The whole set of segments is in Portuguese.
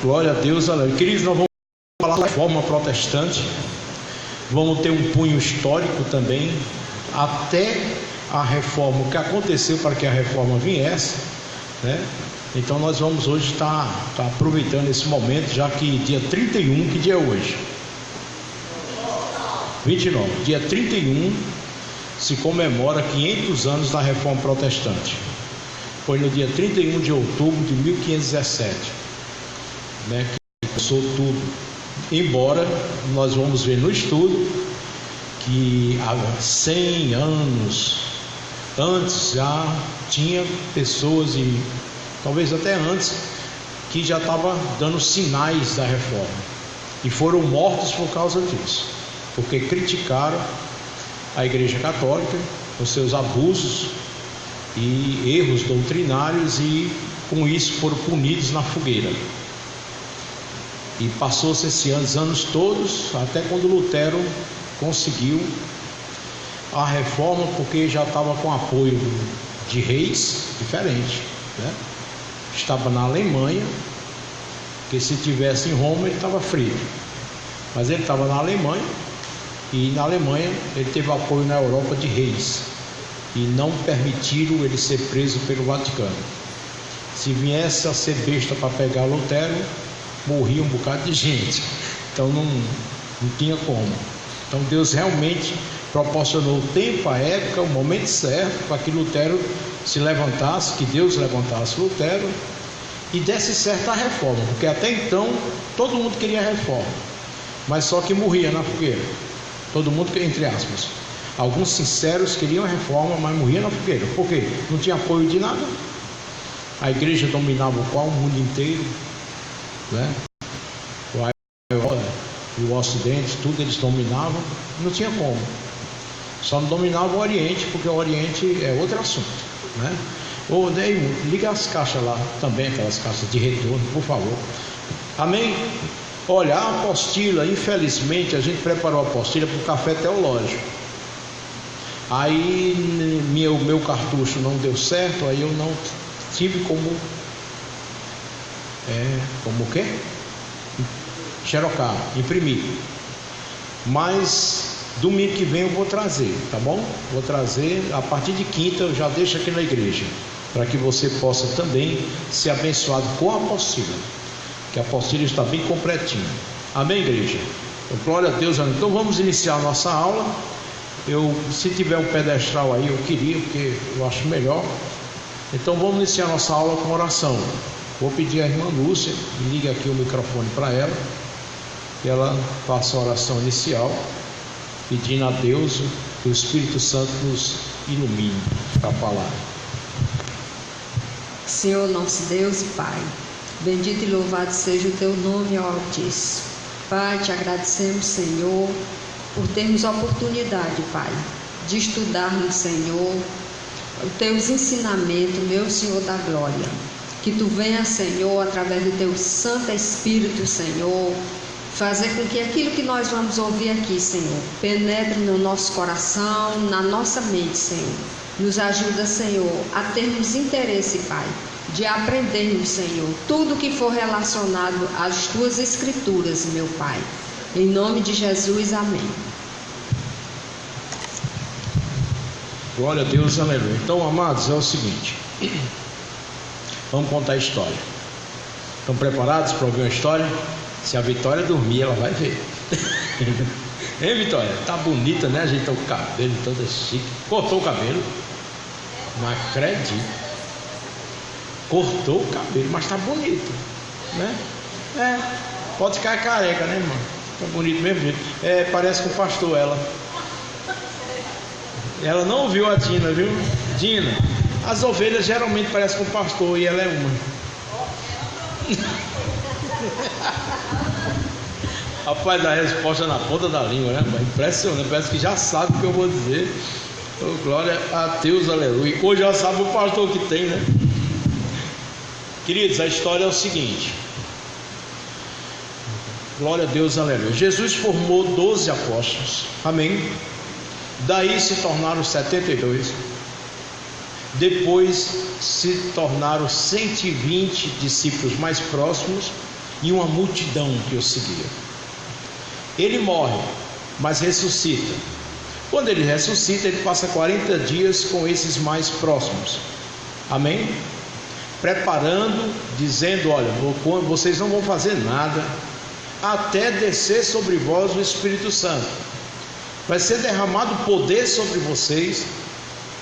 Glória a Deus, aleluia. Queridos, nós vamos falar da reforma protestante. Vamos ter um punho histórico também, até a reforma, o que aconteceu para que a reforma viesse, né? Então nós vamos hoje estar aproveitando esse momento, já que dia 31, que dia é hoje? 29. Dia 31 se comemora 500 anos da reforma protestante. Foi no dia 31 de outubro de 1517, né, que começou tudo. Embora nós vamos ver no estudo que há 100 anos antes já tinha pessoas, e talvez até antes, que já estava dando sinais da reforma, e foram mortos por causa disso, porque criticaram a Igreja Católica, os seus abusos e erros doutrinários, e com isso foram punidos na fogueira. E passou-se esses anos todos, até quando Lutero conseguiu a reforma, porque já estava com apoio de reis diferentes, né? Estava na Alemanha, que se tivesse em Roma ele estava frito, mas ele estava na Alemanha, e na Alemanha ele teve apoio na Europa de reis, e não permitiram ele ser preso pelo Vaticano. Se viesse a ser besta para pegar Lutero, morria um bocado de gente, então não tinha como. Então Deus realmente proporcionou o tempo, a época, o momento certo para que Lutero se levantasse, que Deus levantasse Lutero e desse certo a reforma, porque até então todo mundo queria reforma, mas só que morria na fogueira. Todo mundo, entre aspas, alguns sinceros queriam a reforma, mas morriam na fogueira. Por quê? Não tinha apoio de nada. A igreja dominava o mundo inteiro, né? E o Ocidente, tudo eles dominavam, não tinha como. Só não dominava o Oriente, porque o Oriente é outro assunto, né? Ô, Neil, liga as caixas lá também, aquelas caixas de retorno, por favor. Amém? Olha, a apostila, infelizmente, a gente preparou a apostila para o café teológico. Aí meu cartucho não deu certo, aí eu não tive como o quê? Xerocar, imprimir. Mas domingo que vem eu vou trazer, tá bom? Vou trazer, a partir de quinta eu já deixo aqui na igreja, para que você possa também ser abençoado com a apostila, que a apostila está bem completinha. Amém, igreja? Então, glória a Deus. Então vamos iniciar a nossa aula. Se tiver um pedestral aí, eu queria, porque eu acho melhor. Então vamos iniciar a nossa aula com oração. Vou pedir à irmã Lúcia, ligue aqui o microfone para ela, que ela faça a oração inicial, pedindo a Deus que o Espírito Santo nos ilumine para a palavra. Senhor nosso Deus e Pai, bendito e louvado seja o teu nome, ó Altíssimo. Pai, te agradecemos, Senhor, por termos a oportunidade, Pai, de estudarmos, Senhor, os teus ensinamentos, meu Senhor da glória. Que tu venhas, Senhor, através do teu Santo Espírito, Senhor, fazer com que aquilo que nós vamos ouvir aqui, Senhor, penetre no nosso coração, na nossa mente, Senhor. Nos ajuda, Senhor, a termos interesse, Pai, de aprendermos, Senhor, tudo que for relacionado às tuas escrituras, meu Pai. Em nome de Jesus, amém. Glória a Deus, aleluia. Então, amados, é o seguinte, vamos contar a história. Estão preparados para ouvir uma história? Se a Vitória dormir, ela vai ver. Hein, Vitória? Tá bonita, né? Ajeitou o cabelo, toda chique. Cortou o cabelo. Não acredito. Cortou o cabelo, mas tá bonito, né? Pode ficar careca, né, irmão? Tá bonito mesmo. Parece com o pastor ela. Ela não ouviu a Dina, viu? Dina, as ovelhas geralmente parecem com o pastor e ela é uma. Rapaz, dá a resposta na ponta da língua, né? Impressionante, parece que já sabe o que eu vou dizer. Oh, glória a Deus, aleluia. Hoje já sabe o pastor que tem, né? Queridos, a história é o seguinte. Glória a Deus, aleluia. Jesus formou 12 apóstolos, amém? Daí se tornaram 72. Depois se tornaram 120 discípulos mais próximos, e uma multidão que o seguia. Ele morre, mas ressuscita. Quando ele ressuscita, ele passa 40 dias com esses mais próximos. Amém? Preparando, dizendo: olha, vocês não vão fazer nada até descer sobre vós o Espírito Santo. Vai ser derramado poder sobre vocês,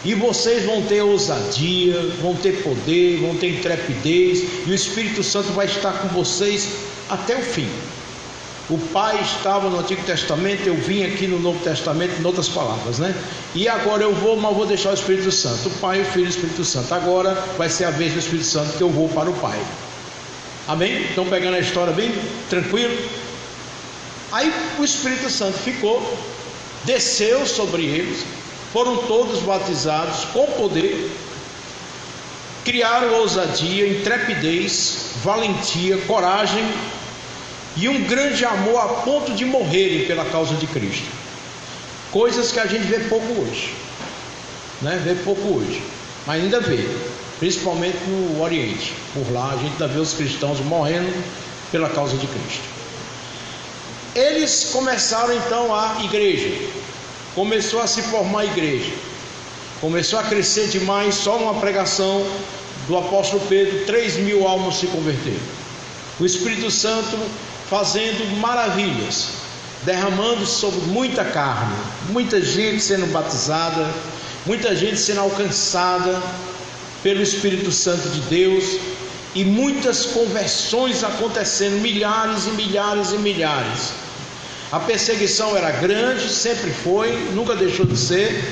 e vocês vão ter ousadia, vão ter poder, vão ter intrepidez, e o Espírito Santo vai estar com vocês até o fim. O Pai estava no Antigo Testamento, eu vim aqui no Novo Testamento, em outras palavras, né? E agora eu vou, mas vou deixar o Espírito Santo, o Pai, o Filho e o Espírito Santo. Agora vai ser a vez do Espírito Santo que eu vou para o Pai. Amém? Estão pegando a história bem tranquilo? Aí o Espírito Santo ficou, desceu sobre eles, foram todos batizados com poder, criaram ousadia, intrepidez, valentia, coragem e um grande amor a ponto de morrerem pela causa de Cristo. Coisas que a gente vê pouco hoje, né? Vê pouco hoje, mas ainda vê, principalmente no Oriente. Por lá a gente ainda vê os cristãos morrendo pela causa de Cristo. Eles começaram então a igreja, começou a se formar a igreja, começou a crescer demais. Só uma pregação do apóstolo Pedro, 3.000 almas se converteram. O Espírito Santo fazendo maravilhas, derramando sobre muita carne, muita gente sendo batizada, muita gente sendo alcançada pelo Espírito Santo de Deus, e muitas conversões acontecendo, milhares e milhares e milhares. A perseguição era grande, sempre foi, nunca deixou de ser,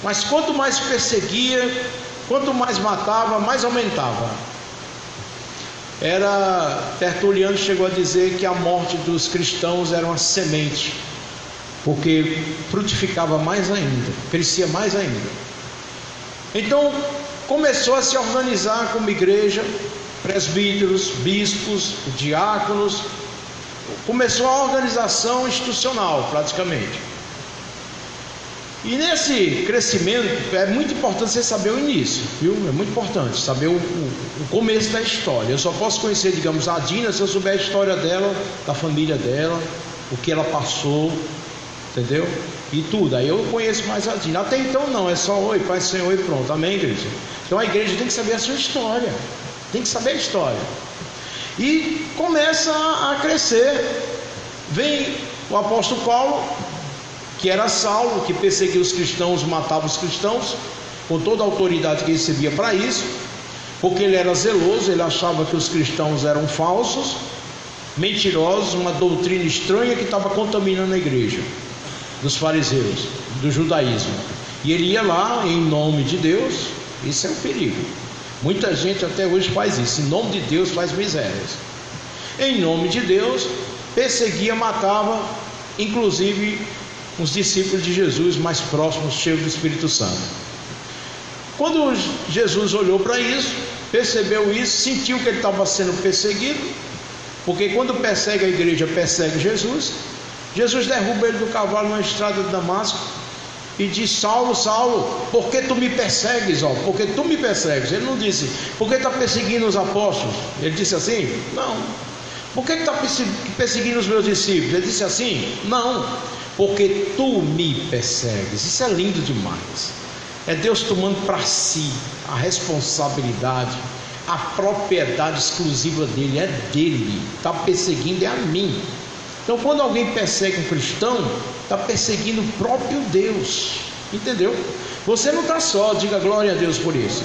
mas quanto mais perseguia, quanto mais matava, mais aumentava. Tertuliano chegou a dizer que a morte dos cristãos era uma semente, porque frutificava mais ainda, crescia mais ainda. Então começou a se organizar como igreja, presbíteros, bispos, diáconos. Começou a organização institucional praticamente. E nesse crescimento é muito importante você saber o início, viu? É muito importante saber o começo da história. Eu só posso conhecer, digamos, a Dina se eu souber a história dela, da família dela, o que ela passou, entendeu? E tudo. Aí eu conheço mais a Dina. Até então não, é só oi, Pai, Senhor e pronto. Amém, igreja? Então a igreja tem que saber a sua história, tem que saber a história. E começa a crescer. Vem o apóstolo Paulo, que era Saulo, que perseguia os cristãos, matava os cristãos, com toda a autoridade que recebia para isso, porque ele era zeloso, ele achava que os cristãos eram falsos, mentirosos, uma doutrina estranha que estava contaminando a igreja dos fariseus, do judaísmo. E ele ia lá em nome de Deus. Isso é um perigo. Muita gente até hoje faz isso, em nome de Deus faz misérias. Em nome de Deus, perseguia, matava, inclusive os discípulos de Jesus mais próximos, cheios do Espírito Santo. Quando Jesus olhou para isso, percebeu isso, sentiu que ele estava sendo perseguido, porque quando persegue a igreja, persegue Jesus. Jesus derruba ele do cavalo na estrada de Damasco e diz: Saulo, Saulo, por que tu me persegues? Porque tu me persegues. Ele não disse: por que está perseguindo os apóstolos? Ele disse assim? Não. Por que está perseguindo os meus discípulos? Ele disse assim? Não. Porque tu me persegues. Isso é lindo demais. É Deus tomando para si a responsabilidade, a propriedade exclusiva dele, é dele. Está perseguindo é a mim. Então quando alguém persegue um cristão, está perseguindo o próprio Deus. Entendeu? Você não está só, diga glória a Deus por isso.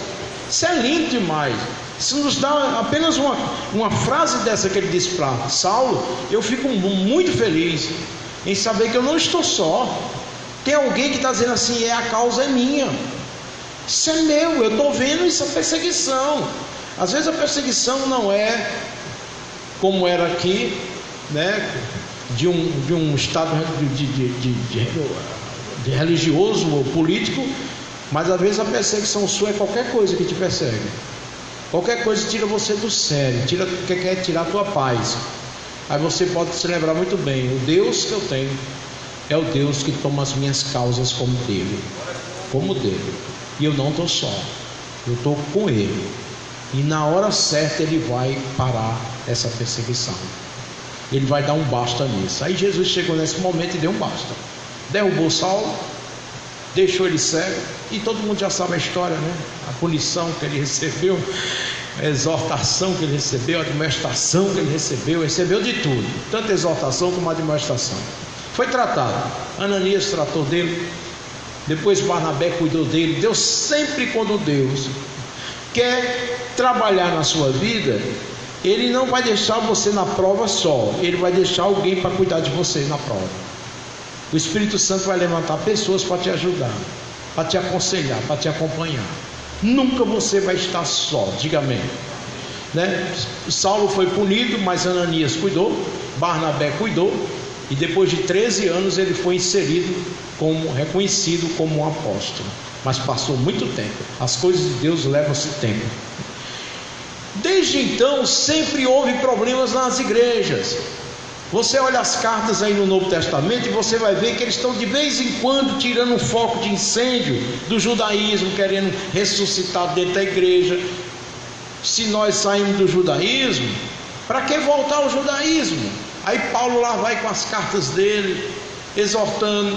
Isso é lindo demais. Isso nos dá apenas uma frase dessa que ele disse para Saulo. Eu fico muito feliz em saber que eu não estou só. Tem alguém que está dizendo assim: a causa é minha, isso é meu, eu estou vendo isso, é perseguição. Às vezes a perseguição não é como era aqui, né, de um estado de religioso ou político, mas às vezes a perseguição sua é qualquer coisa que te persegue. Qualquer coisa tira você do sério, quer tirar a tua paz. Aí você pode se lembrar muito bem: o Deus que eu tenho é o Deus que toma as minhas causas como dele. E eu não estou só, eu estou com ele. E na hora certa ele vai parar essa perseguição. Ele vai dar um basta nisso. Aí Jesus chegou nesse momento e deu um basta. Derrubou Saulo, deixou ele cego. E todo mundo já sabe a história, né? A punição que ele recebeu, a exortação que ele recebeu, a admoestação que ele recebeu de tudo. Tanto a exortação como a admoestação. Foi tratado. Ananias tratou dele. Depois Barnabé cuidou dele. Deus sempre, quando Deus quer trabalhar na sua vida, Ele não vai deixar você na prova só. Ele vai deixar alguém para cuidar de você na prova. O Espírito Santo vai levantar pessoas para te ajudar, para te aconselhar, para te acompanhar. Nunca você vai estar só. Diga amém, né? Saulo foi punido, mas Ananias cuidou, Barnabé cuidou. E depois de 13 anos ele foi reconhecido como um apóstolo. Mas passou muito tempo. As coisas de Deus levam-se tempo. Desde então sempre houve problemas nas igrejas. Você olha as cartas aí no Novo Testamento e você vai ver que eles estão de vez em quando tirando um foco de incêndio do judaísmo, querendo ressuscitar dentro da igreja. Se nós saímos do judaísmo, para que voltar ao judaísmo? Aí Paulo lá vai com as cartas dele, exortando.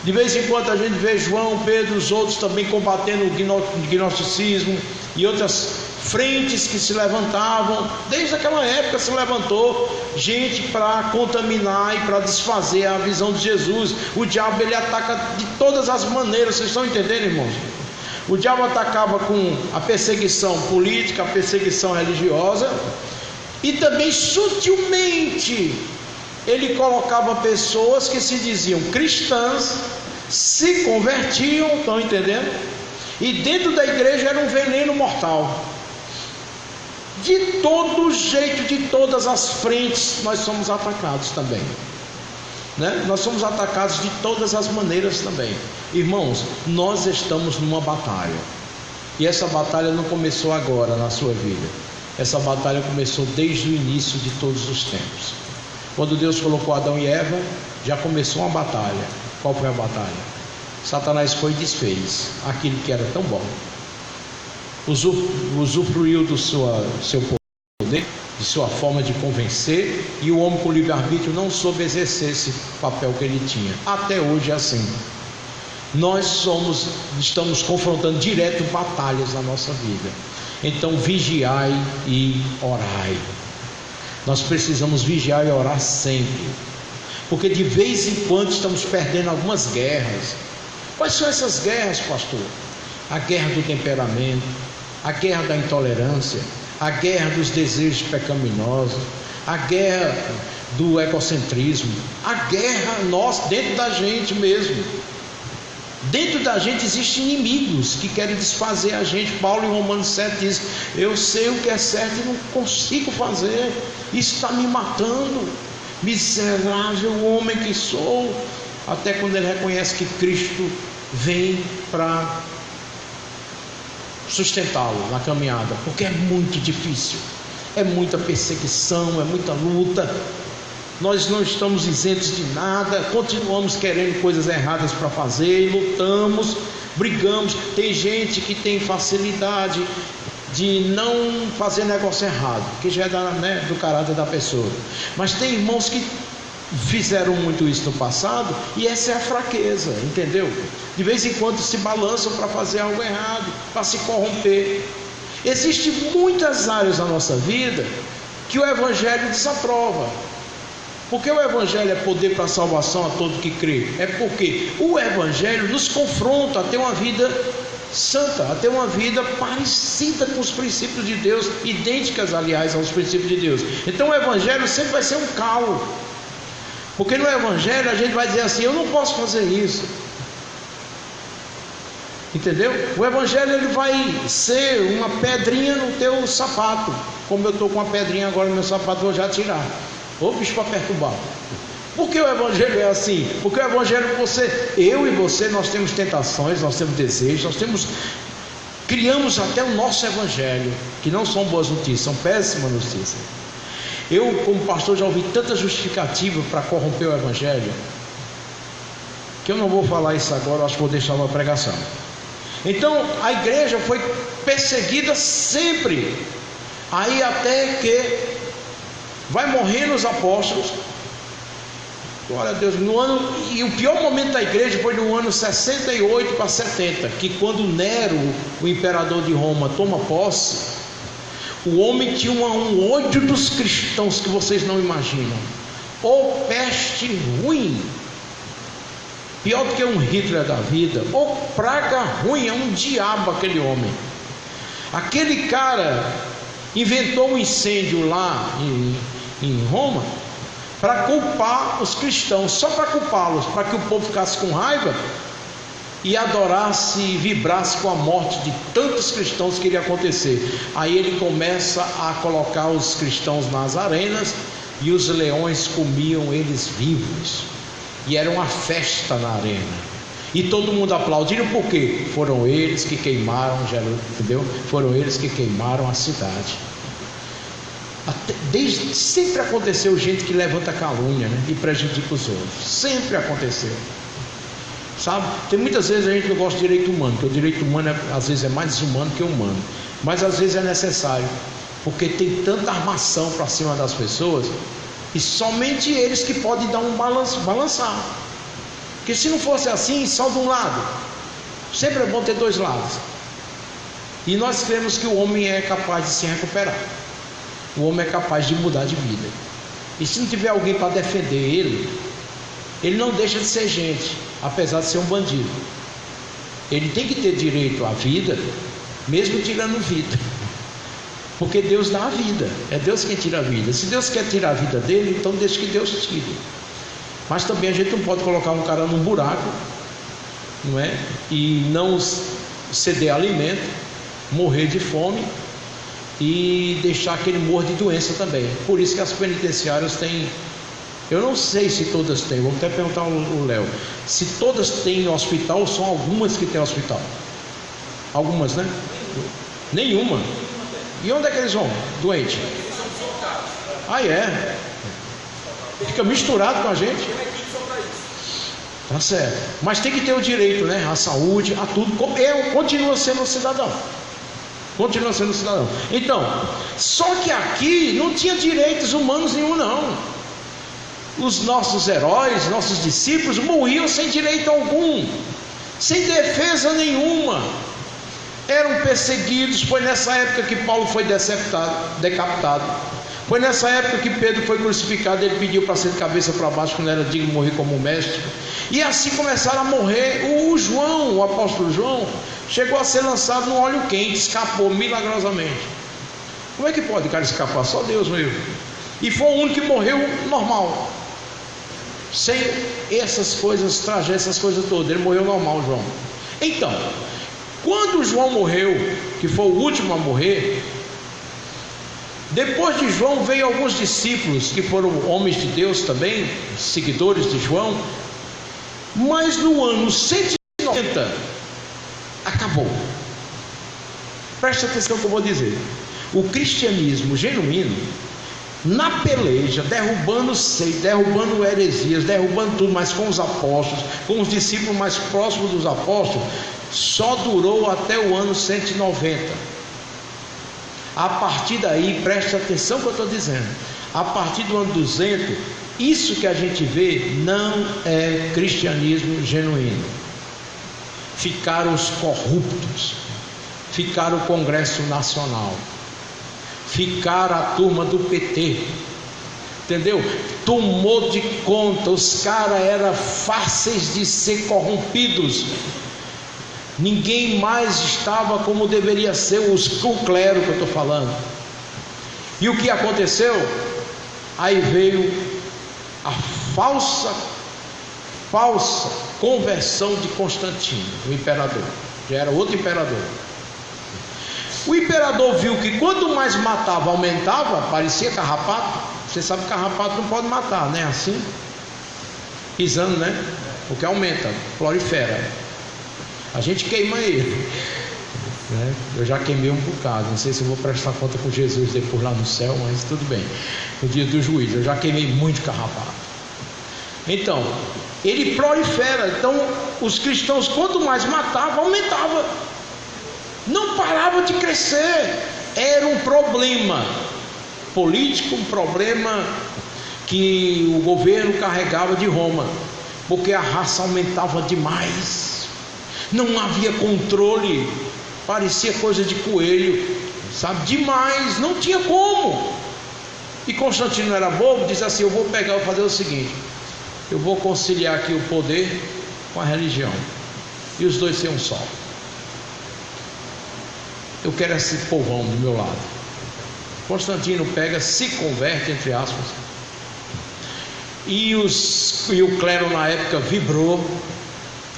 De vez em quando a gente vê João, Pedro, os outros também combatendo o gnosticismo e outras frentes que se levantavam. Desde aquela época se levantou gente para contaminar e para desfazer a visão de Jesus. O diabo, ele ataca de todas as maneiras. Vocês estão entendendo, irmãos? O diabo atacava com a perseguição política, a perseguição religiosa, e também sutilmente ele colocava pessoas que se diziam cristãs, se convertiam, estão entendendo? E dentro da igreja era um veneno mortal. De todo jeito, de todas as frentes, nós somos atacados também, né? Nós somos atacados de todas as maneiras também. Irmãos, nós estamos numa batalha. E essa batalha não começou agora na sua vida. Essa batalha começou desde o início de todos os tempos. Quando Deus colocou Adão e Eva, já começou uma batalha. Qual foi a batalha? Satanás foi e desfez aquilo que era tão bom. Usufruiu do seu poder, de sua forma de convencer, e o homem com livre-arbítrio não soube exercer esse papel que ele tinha. Até hoje é assim. Nós estamos confrontando direto batalhas na nossa vida. Então vigiai e orai. Nós precisamos vigiar e orar sempre, porque de vez em quando estamos perdendo algumas guerras. Quais são essas guerras, pastor? A guerra do temperamento, a guerra da intolerância, a guerra dos desejos pecaminosos, a guerra do egocentrismo, a guerra nossa dentro da gente mesmo. Dentro da gente existem inimigos que querem desfazer a gente. Paulo em Romanos 7 diz: eu sei o que é certo e não consigo fazer, isso está me matando, miserável homem que sou. Até quando ele reconhece que Cristo vem para sustentá-lo na caminhada, porque é muito difícil, é muita perseguição, é muita luta. Nós não estamos isentos de nada, continuamos querendo coisas erradas para fazer, lutamos, brigamos. Tem gente que tem facilidade de não fazer negócio errado, que já é do caráter da pessoa. Mas tem irmãos que fizeram muito isso no passado, e essa é a fraqueza, entendeu? De vez em quando se balançam para fazer algo errado, para se corromper. Existem muitas áreas da nossa vida que o Evangelho desaprova. Porque o Evangelho é poder para a salvação a todo que crê. É porque o Evangelho nos confronta a ter uma vida santa, a ter uma vida parecida com os princípios de Deus, idênticas, aliás, aos princípios de Deus. Então o Evangelho sempre vai ser um calo, porque no Evangelho a gente vai dizer assim: eu não posso fazer isso, entendeu? O Evangelho, ele vai ser uma pedrinha no teu sapato. Como eu estou com uma pedrinha agora no meu sapato, vou já tirar. Ô bicho para perturbar. Por que o Evangelho é assim? Porque o Evangelho, eu e você, nós temos tentações, nós temos desejos, criamos até o nosso Evangelho, que não são boas notícias, são péssimas notícias. Eu, como pastor, já ouvi tanta justificativa para corromper o Evangelho, que eu não vou falar isso agora, acho que vou deixar uma pregação. Então a igreja foi perseguida sempre. Aí até que vai morrendo os apóstolos. Glória a Deus. No ano, e o pior momento da igreja foi no ano 68 para 70, que quando Nero, o imperador de Roma, toma posse, o homem tinha um ódio dos cristãos que vocês não imaginam. Ou peste ruim, pior do que um Hitler da vida, ou praga ruim, é um diabo aquele homem. Aquele cara inventou um incêndio lá em Roma para culpar os cristãos, só para culpá-los, para que o povo ficasse com raiva e adorasse e vibrasse com a morte de tantos cristãos que iria acontecer. Aí ele começa a colocar os cristãos nas arenas e os leões comiam eles vivos, e era uma festa na arena, e todo mundo aplaudiram, porque foram eles que queimaram Jerusalém, entendeu? Foram eles que queimaram a cidade. Sempre aconteceu gente que levanta calúnia, né, e prejudica os outros, sempre aconteceu, sabe? Tem muitas vezes a gente não gosta de direito humano, porque o direito humano às vezes é mais humano que humano, mas às vezes é necessário, porque tem tanta armação para cima das pessoas, e somente eles que podem dar um balançar, porque se não fosse assim, só de um lado, sempre é bom ter dois lados. E nós cremos que o homem é capaz de se recuperar, o homem é capaz de mudar de vida, e se não tiver alguém para defender ele não deixa de ser gente, apesar de ser um bandido. Ele tem que ter direito à vida, mesmo tirando vida, porque Deus dá a vida, é Deus quem tira a vida. Se Deus quer tirar a vida dele, então deixa que Deus tire. Mas também a gente não pode colocar um cara num buraco, não é? E não ceder alimento, morrer de fome e deixar que ele morra de doença também. Por isso que as penitenciárias têm, eu não sei se todas têm, vou até perguntar ao Léo, se todas têm hospital ou são algumas que têm hospital. Algumas, né? Nenhuma. E onde é que eles vão? Doente. Ah, é? Fica misturado com a gente. Tá certo. Mas tem que ter o direito, né? À saúde, a tudo. Continua sendo um cidadão. Continua sendo um cidadão. Então, só que aqui não tinha direitos humanos nenhum, não. Os nossos heróis, nossos discípulos morriam sem direito algum, sem defesa nenhuma. Eram perseguidos. Foi nessa época que Paulo foi decapitado. Foi nessa época que Pedro foi crucificado. Ele pediu para ser de cabeça para baixo, que não era digno de morrer como mestre. E assim começaram a morrer. O João, o apóstolo João, chegou a ser lançado no óleo quente, escapou milagrosamente. Como é que pode o cara escapar? Só Deus mesmo. E foi o único que morreu normal, sem essas coisas, tragédias, essas coisas todas. Ele morreu normal, João. Então, quando João morreu, que foi o último a morrer, depois de João veio alguns discípulos que foram homens de Deus também, seguidores de João. Mas no ano 190 acabou. Preste atenção no que eu vou dizer. O cristianismo genuíno, na peleja, derrubando seis, derrubando heresias, derrubando tudo, mas com os apóstolos, com os discípulos mais próximos dos apóstolos, só durou até o ano 190. A partir daí, preste atenção no que eu estou dizendo, a partir do ano 200, isso que a gente vê não é cristianismo genuíno. Ficaram os corruptos, ficaram o Congresso Nacional, ficaram a turma do PT, entendeu? Tomou de conta, os caras eram fáceis de ser corrompidos. Ninguém mais estava como deveria ser, o clero que eu estou falando. E o que aconteceu? Aí veio a falsa conversão de Constantino, o imperador. Já era outro imperador. O imperador viu que quanto mais matava, aumentava, parecia carrapato. Você sabe que carrapato não pode matar, né? Assim, pisando, né? Porque aumenta, prolifera. A gente queima ele, né? Eu já queimei um bocado. Não sei se eu vou prestar conta com Jesus depois lá no céu, mas tudo bem. No dia do juízo, eu já queimei muito carrapato. Então, ele prolifera. Então, os cristãos, quanto mais matava, aumentava. não parava de crescer. Era um problema político, um problema que o governo carregava de Roma, porque a raça aumentava demais, não havia controle, parecia coisa de coelho, sabe, demais, não tinha como. E Constantino não era bobo, disse assim: eu vou pegar, vou fazer o seguinte, eu vou conciliar aqui o poder com a religião, e os dois ser um só. Eu quero esse povão do meu lado. Constantino pega, se converte, entre aspas, e o clero na época vibrou,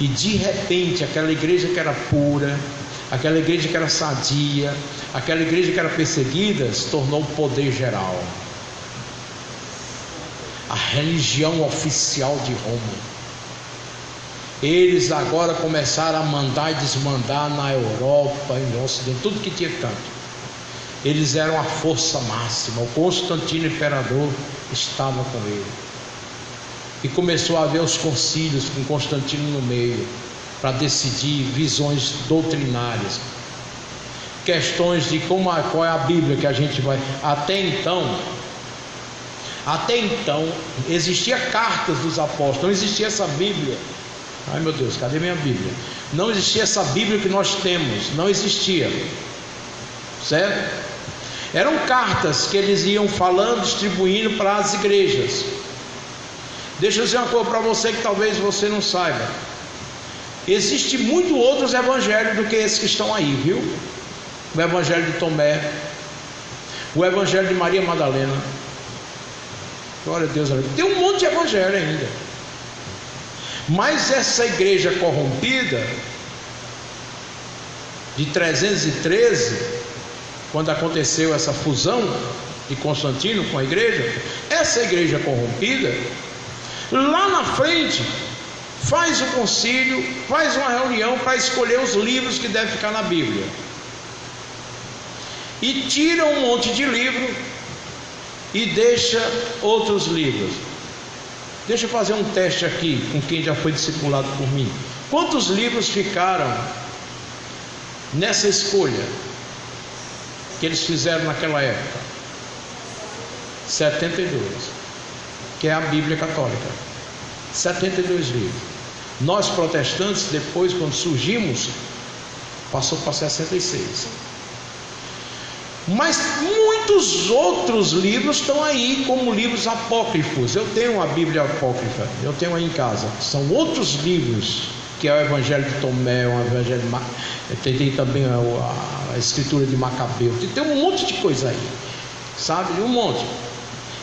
e de repente aquela igreja que era pura, aquela igreja que era sadia, aquela igreja que era perseguida, se tornou o poder geral, a religião oficial de Roma. Eles agora começaram a mandar e desmandar na Europa e no Ocidente, tudo que tinha canto. Eles eram a força máxima. O Constantino imperador estava com ele, e começou a haver os concílios com Constantino no meio, para decidir visões doutrinárias, questões de qual é a Bíblia que a gente vai. Até então existia cartas dos apóstolos, não existia essa Bíblia. Ai meu Deus, cadê minha Bíblia? Não existia essa Bíblia que nós temos, não existia, certo? Eram cartas que eles iam falando, distribuindo para as igrejas. Deixa eu dizer uma coisa para você que talvez você não saiba: existe muito outros evangelhos do que esses que estão aí, viu? O evangelho de Tomé, o evangelho de Maria Madalena, glória a Deus, tem um monte de evangelho ainda. Mas essa igreja corrompida de 313, quando aconteceu essa fusão de Constantino com a igreja, essa igreja corrompida, lá na frente, faz o concílio, faz uma reunião para escolher os livros que devem ficar na Bíblia, e tira um monte de livro e deixa outros livros. Deixa eu fazer um teste aqui com quem já foi discipulado por mim. Quantos livros ficaram nessa escolha que eles fizeram naquela época? 72, que é a Bíblia católica. 72 livros. Nós protestantes, depois, quando surgimos, passou para 66. Mas muitos outros livros estão aí como livros apócrifos. Eu tenho a Bíblia apócrifa, eu tenho aí em casa. São outros livros, que é o Evangelho de Tomé, o Evangelho de tem também a Escritura de Macabeu. Tem um monte de coisa aí, sabe? Um monte.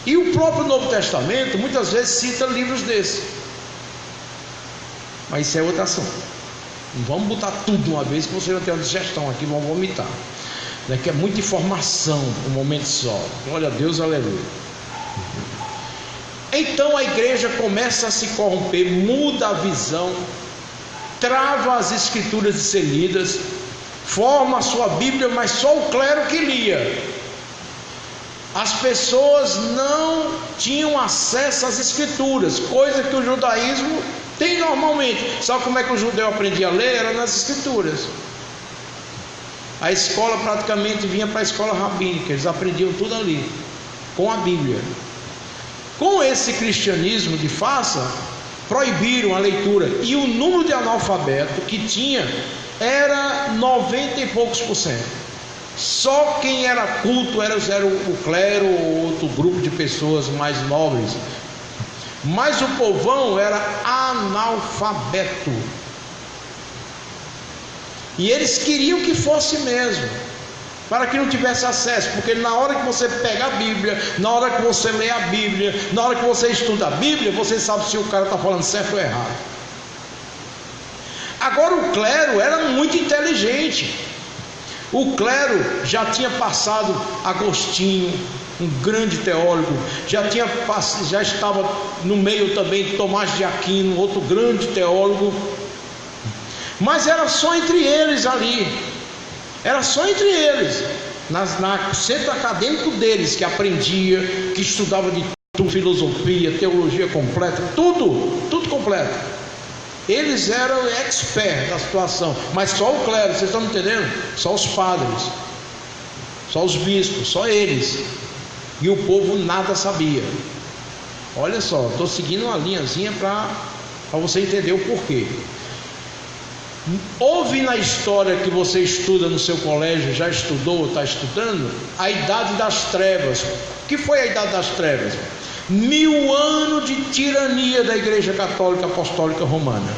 E o próprio Novo Testamento muitas vezes cita livros desses. Mas isso é outra ação. Não vamos botar tudo de uma vez, que você vai ter uma digestão aqui, vão vomitar. Que é muita informação um momento só. Glória a Deus, aleluia. Então a igreja começa a se corromper, muda a visão, trava as escrituras de ser lidas, forma a sua Bíblia, mas só o clero que lia. As pessoas não tinham acesso às escrituras, coisa que o judaísmo tem normalmente. Sabe como é que o judeu aprendia a ler? Era nas escrituras. A escola praticamente vinha para a escola rabínica, eles aprendiam tudo ali, com a Bíblia. Com esse cristianismo de farsa, proibiram a leitura, e o número de analfabeto que tinha era 90 e poucos %. Só quem era culto era o clero ou outro grupo de pessoas mais nobres, mas o povão era analfabeto. E eles queriam que fosse mesmo, para que não tivesse acesso, porque na hora que você pega a Bíblia, na hora que você lê a Bíblia, na hora que você estuda a Bíblia, você sabe se o cara está falando certo ou errado. Agora o clero era muito inteligente. O clero já tinha passado Agostinho, um grande teólogo, já estava no meio também Tomás de Aquino, outro grande teólogo. Mas era só entre eles ali, era só entre eles, no centro acadêmico deles, que aprendia, que estudava de tudo, filosofia, teologia completa, tudo completo. Eles eram experts da situação, mas só o clero, vocês estão entendendo? Só os padres, só os bispos, só eles. E o povo nada sabia. Olha só, estou seguindo uma linhazinha para você entender o porquê. Houve na história que você estuda no seu colégio, já estudou ou está estudando, a Idade das Trevas. O que foi a Idade das Trevas? 1000 anos de tirania da Igreja Católica Apostólica Romana.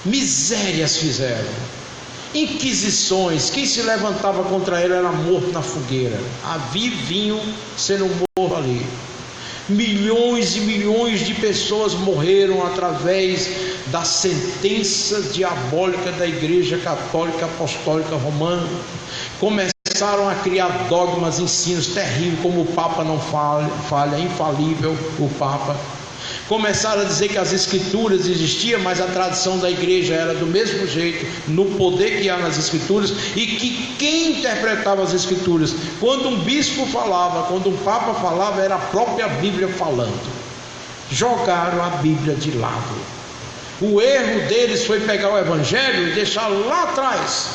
Misérias fizeram, inquisições, quem se levantava contra ele era morto na fogueira, havia vinho sendo morto ali. Milhões e milhões de pessoas morreram através da sentença diabólica da Igreja Católica Apostólica Romana. Começaram a criar dogmas, ensinos terríveis, como o Papa não falha, infalível o Papa. Começaram a dizer que as escrituras existiam, mas a tradição da igreja era do mesmo jeito, no poder que há nas escrituras, e que quem interpretava as escrituras, quando um bispo falava, quando um papa falava, era a própria Bíblia falando. Jogaram a Bíblia de lado. O erro deles foi pegar o evangelho e deixar lá atrás,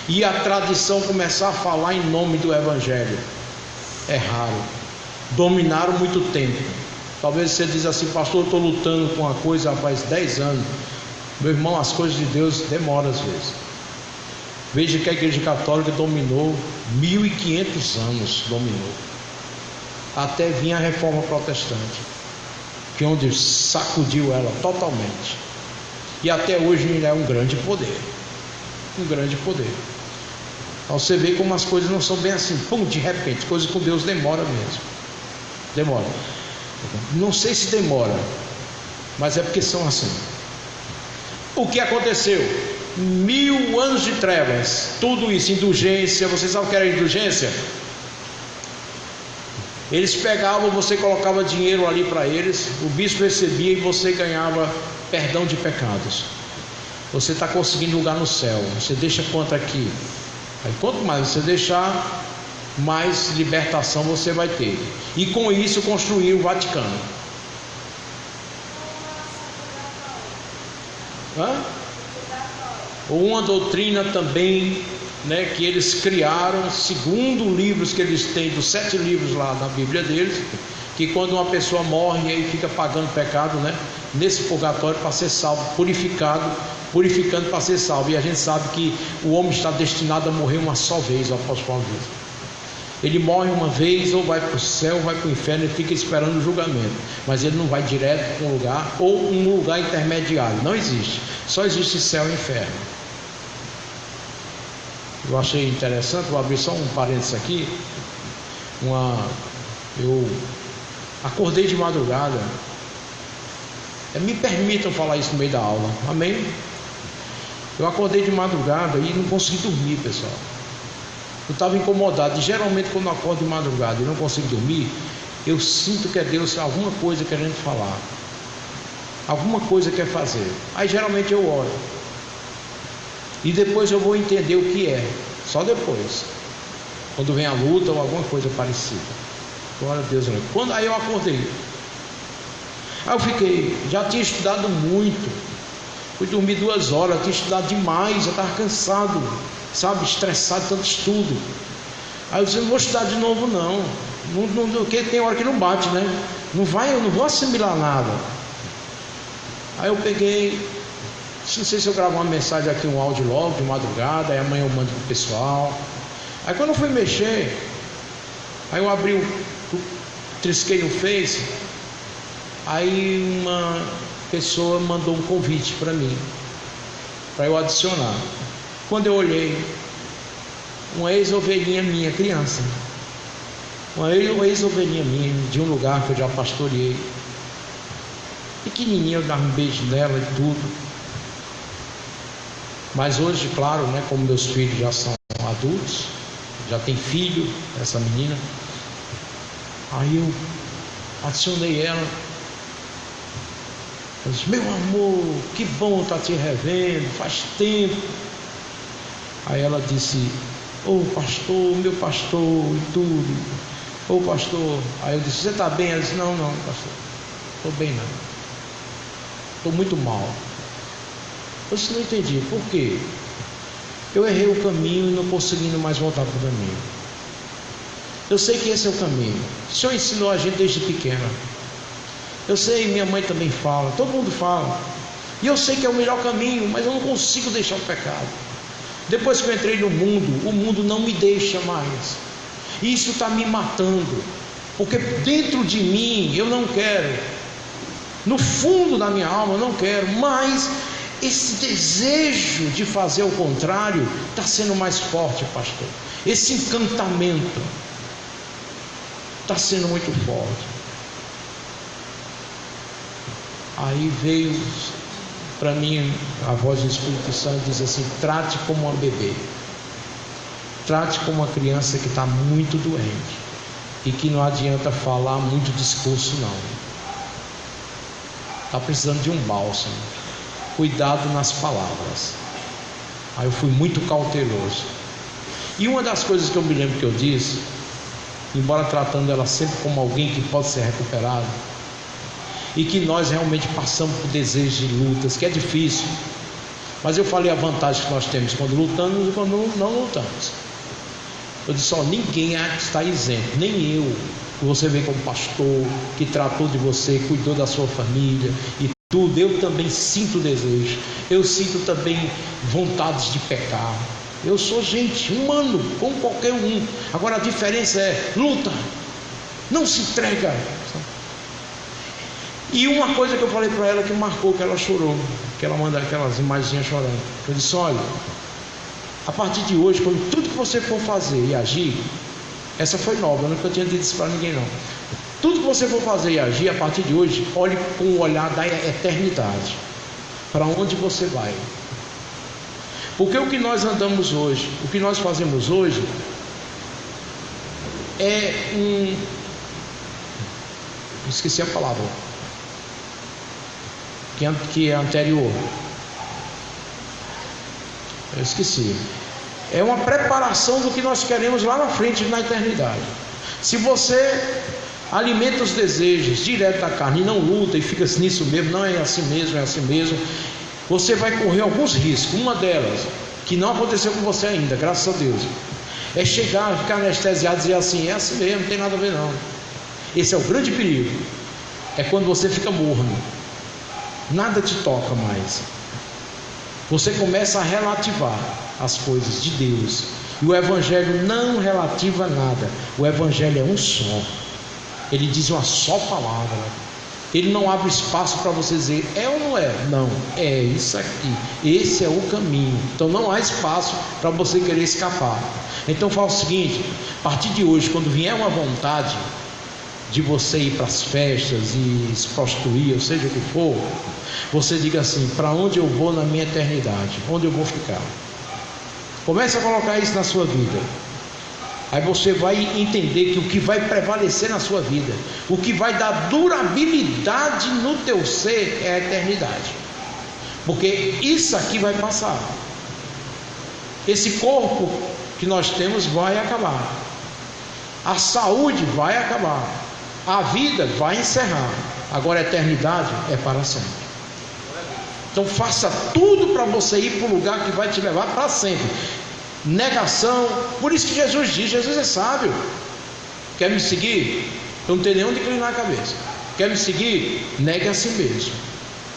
e a tradição começar a falar em nome do evangelho. Erraram, dominaram muito tempo. Talvez você diz assim: pastor, eu estou lutando com uma coisa faz 10 anos. Meu irmão, as coisas de Deus demoram às vezes. Veja que a Igreja Católica dominou 1500 anos, dominou, até vir a Reforma Protestante, que onde sacudiu ela totalmente, e até hoje ele é um grande poder, um grande poder. Então você vê como as coisas não são bem assim, pum, de repente. Coisas com Deus demora mesmo, demora. Não sei se demora, mas é porque são assim. O que aconteceu? 1000 anos de trevas, tudo isso, indulgência. Vocês sabem o que era indulgência? Eles pegavam, você colocava dinheiro ali para eles, o bispo recebia e você ganhava perdão de pecados. Você está conseguindo lugar no céu, você deixa quanto aqui? Aí quanto mais você deixar, mais libertação você vai ter. E com isso construir o Vaticano. Uma doutrina também, né, que eles criaram, segundo livros que eles têm, dos 7 livros lá na Bíblia deles, que quando uma pessoa morre e aí fica pagando pecado, né, nesse purgatório para ser salvo, purificando para ser salvo. E a gente sabe que o homem está destinado a morrer uma só vez. O apóstolo Paulo diz: ele morre uma vez, ou vai para o céu, ou vai para o inferno, ele fica esperando o julgamento, mas ele não vai direto para um lugar, ou um lugar intermediário. Não existe, só existe céu e inferno. Eu achei interessante, vou abrir só um parênteses aqui. Eu acordei de madrugada. Me permitam falar isso no meio da aula, amém? Eu acordei de madrugada e não consegui dormir, pessoal. Eu estava incomodado, e geralmente quando eu acordo de madrugada e não consigo dormir, eu sinto que é Deus alguma coisa querendo falar, alguma coisa quer fazer. Aí geralmente eu oro, e depois eu vou entender o que é, só depois, quando vem a luta ou alguma coisa parecida. Glória a Deus. Aí eu acordei, aí eu fiquei, já tinha estudado muito, fui dormir 2 horas, tinha estudado demais, já estava cansado, sabe, estressado, tanto estudo. Aí eu disse: não vou estudar de novo não, porque tem hora que não bate, né? Eu não vou assimilar nada. Aí eu peguei, não sei se eu gravo uma mensagem aqui, um áudio logo de madrugada, aí amanhã eu mando pro pessoal. Aí quando eu fui mexer, aí eu abri trisquei no Face, aí uma pessoa mandou um convite para mim, para eu adicionar. Quando eu olhei, uma ex-ovelhinha minha, criança, uma ex-ovelhinha minha, de um lugar que eu já pastoreei, pequenininha, eu dava um beijo nela e tudo. Mas hoje, claro, né, como meus filhos já são adultos, já tem filho, essa menina, aí eu adicionei ela. Eu disse: meu amor, que bom estar te revendo, faz tempo. Aí ela disse: ô pastor, meu pastor e tudo, ô pastor. Aí eu disse: você está bem? Ela disse: não, pastor, estou bem não, estou muito mal. Eu disse, não entendi, por quê? Eu errei o caminho e não conseguindo mais voltar para o caminho. Eu sei que esse é o caminho. O Senhor ensinou a gente desde pequena. Eu sei, minha mãe também fala, todo mundo fala. E eu sei que é o melhor caminho, mas eu não consigo deixar o pecado. Depois que eu entrei no mundo, o mundo não me deixa mais. E isso está me matando. Porque dentro de mim eu não quero. No fundo da minha alma eu não quero. Mas esse desejo de fazer o contrário está sendo mais forte, pastor. Esse encantamento está sendo muito forte. Aí veio para mim a voz do Espírito Santo, diz assim: trate como uma bebê, trate como uma criança que está muito doente e que não adianta falar muito discurso não, está precisando de um bálsamo, cuidado nas palavras. Aí eu fui muito cauteloso, e uma das coisas que eu me lembro que eu disse, embora tratando ela sempre como alguém que pode ser recuperado, e que nós realmente passamos por desejos de lutas, que é difícil, mas eu falei a vantagem que nós temos quando lutamos e quando não lutamos. Eu disse, ninguém está isento, nem eu, que você vê como pastor, que tratou de você, cuidou da sua família e tudo. Eu também sinto desejo, eu sinto também vontades de pecar. Eu sou gente, humano, como qualquer um. Agora a diferença é luta, não se entrega. E uma coisa que eu falei para ela que marcou, que ela chorou, que ela manda aquelas imagens chorando. Eu disse, olha, a partir de hoje, quando tudo que você for fazer e agir, essa foi nova, eu nunca tinha dito isso para ninguém não. Tudo que você for fazer e agir, a partir de hoje, olhe com o olhar da eternidade, para onde você vai. Porque o que nós andamos hoje, o que nós fazemos hoje, esqueci a palavra, que é anterior, eu esqueci. É uma preparação do que nós queremos lá na frente, na eternidade. Se você alimenta os desejos direto da carne e não luta e fica nisso mesmo, não é assim mesmo, é assim mesmo, você vai correr alguns riscos. Uma delas, que não aconteceu com você ainda, graças a Deus, é chegar, ficar anestesiado e dizer assim, é assim mesmo, não tem nada a ver não. Esse é o grande perigo. É quando você fica morno, nada te toca mais. Você começa a relativar as coisas de Deus. E o Evangelho não relativa nada. O Evangelho é um só. Ele diz uma só palavra. Ele não abre espaço para você dizer é ou não é. Não, é isso aqui. Esse é o caminho. Então não há espaço para você querer escapar. Então fala o seguinte: a partir de hoje, quando vier uma vontade de você ir para as festas e se prostituir, ou seja o que for, você diga assim: para onde eu vou na minha eternidade? Onde eu vou ficar? Comece a colocar isso na sua vida. Aí você vai entender que o que vai prevalecer na sua vida, o que vai dar durabilidade no teu ser, é a eternidade. Porque isso aqui vai passar. Esse corpo que nós temos vai acabar. A saúde vai acabar. A vida vai encerrar. Agora a eternidade é para sempre. Então faça tudo para você ir para o lugar que vai te levar para sempre. Negação. Por isso que Jesus diz, Jesus é sábio. Quer me seguir? Eu não tenho nem onde inclinar a cabeça. Quer me seguir? Negue a si mesmo.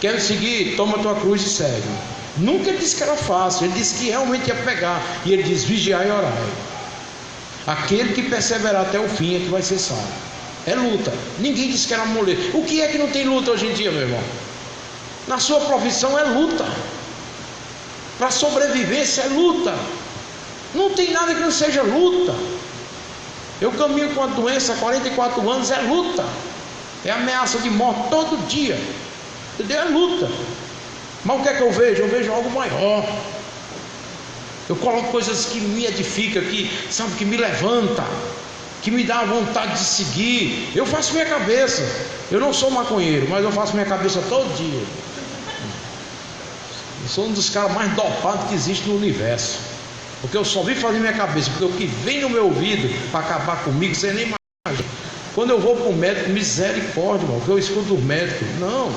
Quer me seguir? Toma a tua cruz e segue. Nunca disse que era fácil. Ele disse que realmente ia pegar. E ele diz: vigiai e orai. Aquele que perseverar até o fim é que vai ser salvo. É luta. Ninguém disse que era muleta. O que é que não tem luta hoje em dia, meu irmão? Na sua profissão é luta. Para sobrevivência é luta. Não tem nada que não seja luta. Eu caminho com a doença há 44 anos, é luta. É ameaça de morte todo dia. Entendeu? É luta. Mas o que é que eu vejo? Eu vejo algo maior. Eu coloco coisas que me edificam, que me levanta, que me dá a vontade de seguir. Eu faço minha cabeça. Eu não sou maconheiro, mas eu faço minha cabeça todo dia. Eu sou um dos caras mais dopados que existe no universo. Porque eu só vim fazer minha cabeça, porque o que vem no meu ouvido para acabar comigo, você nem imagina. Quando eu vou para o médico, misericórdia, irmão, que eu escuto do médico. Não,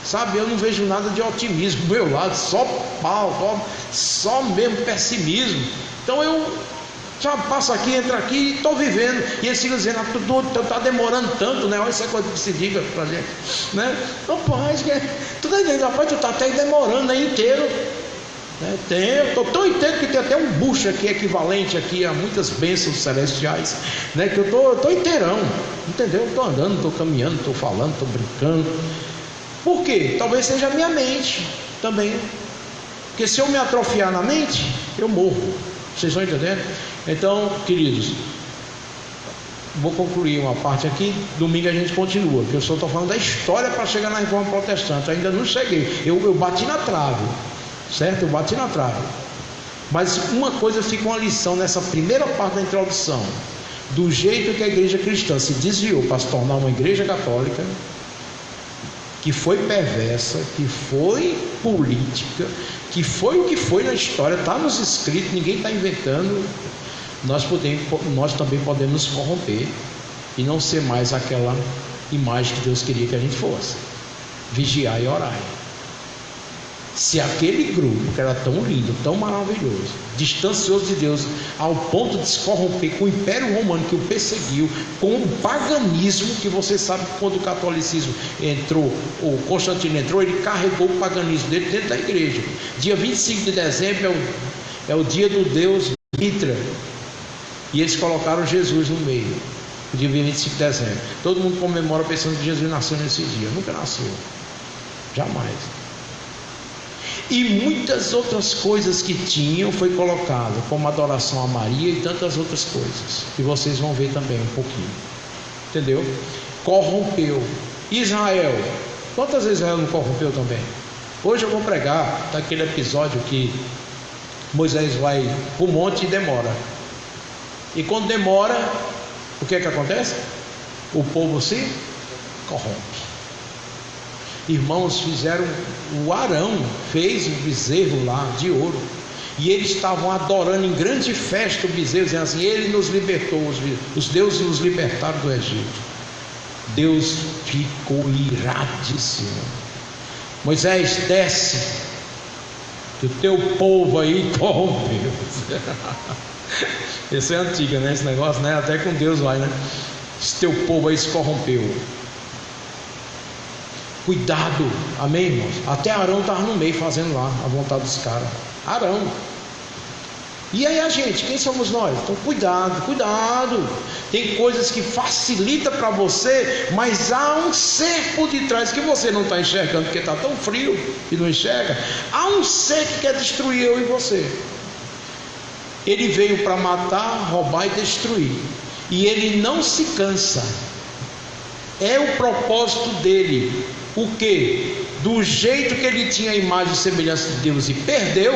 sabe? Eu não vejo nada de otimismo do meu lado, só pau, só mesmo pessimismo. Então eu já passo aqui, entro aqui e estou vivendo. E eles ficam dizendo, tudo está demorando tanto, né? Olha essa coisa que se diga para a gente, né? Rapaz, tu está entendendo? Rapaz, tu está até demorando aí inteiro. Eu estou tão inteiro que tem até um bucho aqui equivalente aqui a muitas bênçãos celestiais, né? Que eu estou inteirão, entendeu? Estou andando, estou caminhando, estou falando, estou brincando. Por quê? Talvez seja a minha mente também. Porque se eu me atrofiar na mente, eu morro. Vocês estão entendendo? Então, queridos, vou concluir uma parte aqui. Domingo a gente continua, porque eu só estou falando da história para chegar na Reforma Protestante. Eu ainda não cheguei. Eu bati na trave, certo? Eu bati na trave. Mas uma coisa fica uma lição nessa primeira parte da introdução: do jeito que a igreja cristã se desviou para se tornar uma igreja católica, que foi perversa, que foi política, que foi o que foi na história, está nos escritos, ninguém está inventando. Nós também podemos nos corromper e não ser mais aquela imagem que Deus queria que a gente fosse. Vigiar e orar. Se aquele grupo que era tão lindo, tão maravilhoso, distancioso de Deus ao ponto de se corromper com o Império Romano que o perseguiu, com o paganismo, que você sabe que quando o catolicismo entrou, o Constantino entrou, ele carregou o paganismo dele dentro da igreja. Dia 25 de dezembro é o dia do deus Mitra, e eles colocaram Jesus no meio, o dia 25 de dezembro. Todo mundo comemora pensando que Jesus nasceu nesse dia. Nunca nasceu, jamais. E muitas outras coisas que tinham foi colocado, como adoração a Maria e tantas outras coisas, que vocês vão ver também um pouquinho, entendeu? Corrompeu Israel. Quantas vezes Israel não corrompeu também? Hoje eu vou pregar daquele episódio que Moisés vai para o monte e demora. E quando demora, o que é que acontece? O povo se corrompe. Irmãos, fizeram, o Arão fez um bezerro lá de ouro, e eles estavam adorando em grande festa o bezerro, dizendo assim: ele nos libertou, os deuses nos libertaram do Egito. Deus ficou iradíssimo. Moisés, desce, que o teu povo aí corrompeu. Essa é antiga, né? Esse negócio, né? Até com Deus vai, né? Esse teu povo aí se corrompeu. Cuidado, amém, irmãos? Até Arão estava no meio fazendo lá a vontade dos caras. Arão. E aí a gente, quem somos nós? Então cuidado. Tem coisas que facilita para você, mas há um ser por detrás que você não está enxergando, porque está tão frio que não enxerga. Há um ser que quer destruir eu e você. Ele veio para matar, roubar e destruir, e ele não se cansa. É o propósito dele. O que? Do jeito que ele tinha a imagem e semelhança de Deus e perdeu,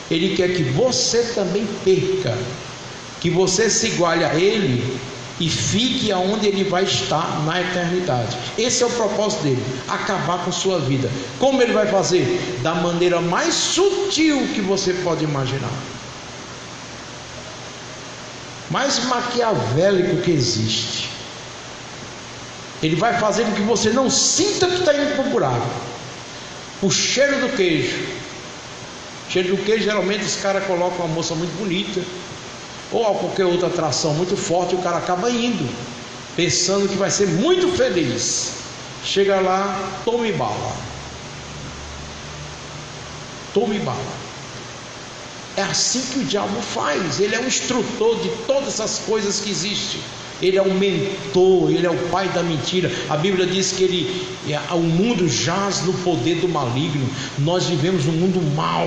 ele quer que você também perca, que você se iguale a ele e fique aonde ele vai estar na eternidade. Esse é o propósito dele, acabar com sua vida. Como ele vai fazer? Da maneira mais sutil que você pode imaginar, mais maquiavélico que existe. Ele vai fazer com que você não sinta que está indo para o buraco. O cheiro do queijo. Cheiro do queijo, geralmente os caras colocam uma moça muito bonita, ou qualquer outra atração muito forte, e o cara acaba indo, pensando que vai ser muito feliz. Chega lá, tome bala. Tome bala. É assim que o diabo faz. Ele é um instrutor de todas essas coisas que existem. Ele é o mentor, ele é o pai da mentira. A Bíblia diz que o mundo jaz no poder do maligno. Nós vivemos num mundo mau.